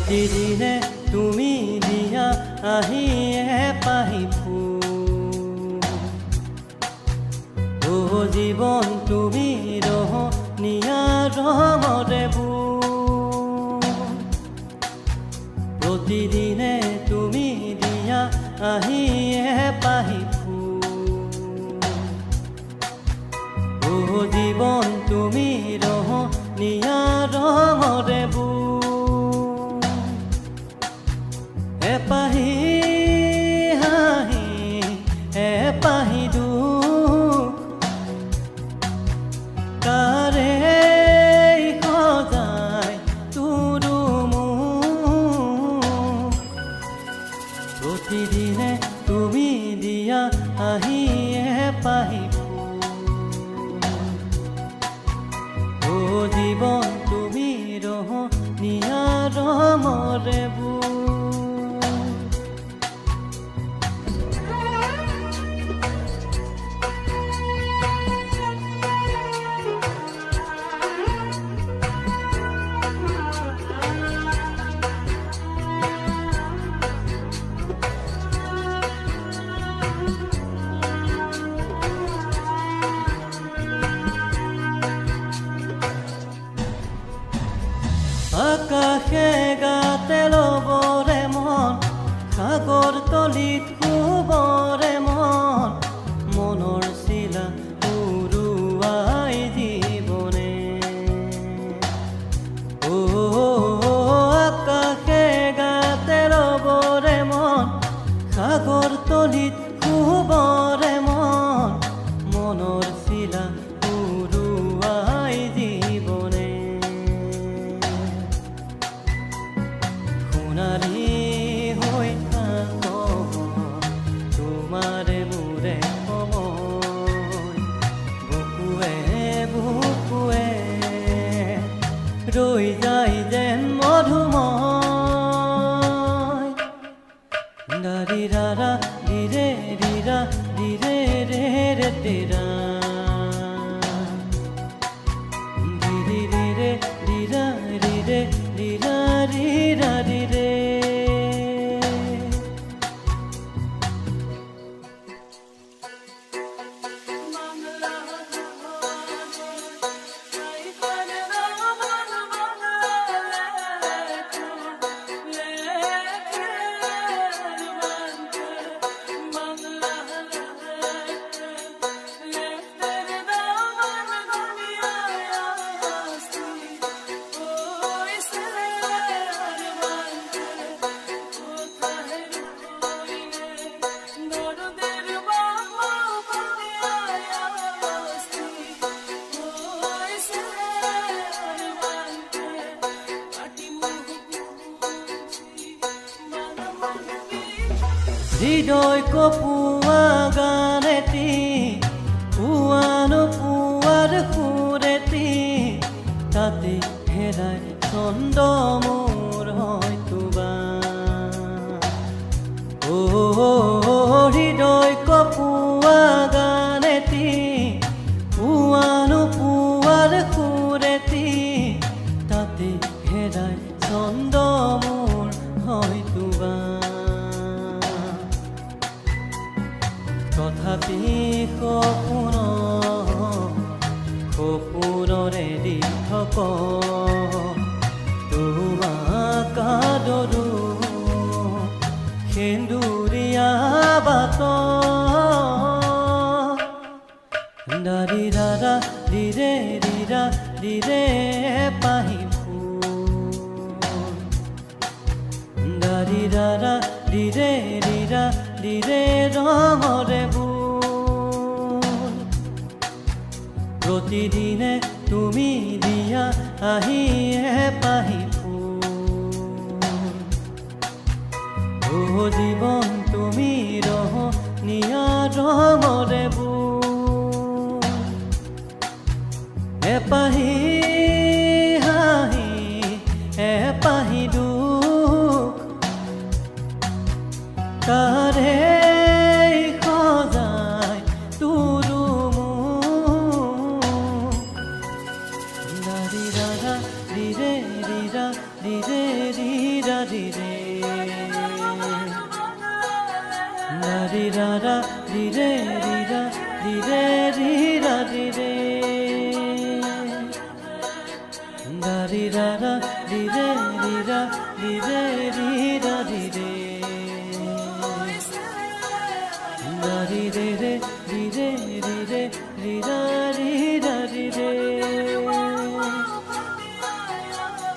প্ৰতিদিনে তুমি দিয়া আহিয়ে পাহি ফুল ও জীৱন তুমি ৰহনীয়া ৰঙৰে বুল প্ৰতিদিনে তুমি দিয়া আহিয়ে পাহি ফুল ও জীৱন তুমি ৰহনীয়া ৰঙৰে বুল এপাহি হাঁহি এপাহি দুখ কাৰে সজায় তোৰো মুখ প্ৰতিদিনে তুমি দিয়া আহিয়ে পাহি ফুল ও জীৱন তুমি ৰহনীয়া ৰঙৰে বুল আকাশে গাতে ল'বৰে মন সাগৰ তলিত শুবৰে মন মনৰ চিলা উৰুৱাই জীৱনে ও আকাশে গাতে ল'বৰে মন সাগৰ তলিত শুবৰে মন মনৰ চিলা উৰুৱাই জীৱনে সোণালী হৈ থাক তোমাৰে মোৰে সময় বুকুৱে বুকুৱে ৰৈ যায় যেন মধুময় দাৰি ৰাৰা ধীৰে ধীৰা ধীৰে ৰে ৰে তেৰা ধীৰে ধীৰে ধীৰা ধীৰে ধীৰা ধীৰা ধীৰে হৃদয় কপুৱা গানেতি পুৱানো পুৱাৰ সুৰেতি তাতে হেৰাই ছন্দ মোৰ হয়তো বা ও হৃদয় কপুৱা গানেতি পুৱানো পুৱাৰ সুৰেতি তাতে হেৰাই ছন্দ মোৰ হয়তো বা তথাপি সপোনৰে দি থক তোমাক আদৰো সেন্দুৰীয়া বাট দাৰি ৰাৰা ধীৰে ধীৰা ধীৰে পাহি ফুল দাৰি ৰাৰা ধীৰে ধীৰা ধীৰে ৰঙৰে বুল প্ৰতিদিনে তুমি দিয়া আহিয়ে পাহি ফুল ও জীৱন তুমি ৰহনীয়া ৰঙৰে বুল এপাহি হাঁহি এপাহি দুখ কাৰে সজায় তোৰো মুখ দাৰি ৰাৰা ধীৰে ধীৰা ধীৰে Dhira ri ra ra ri re ri ra ri re da ri ra ra ri re ri ra ri ra ri re da ri re ri ra ri ra ri re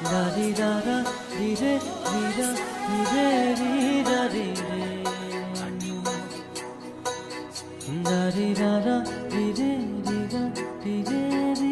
da ri ra ra ri ra ri ra ri re da ri ra ra ri ra ri re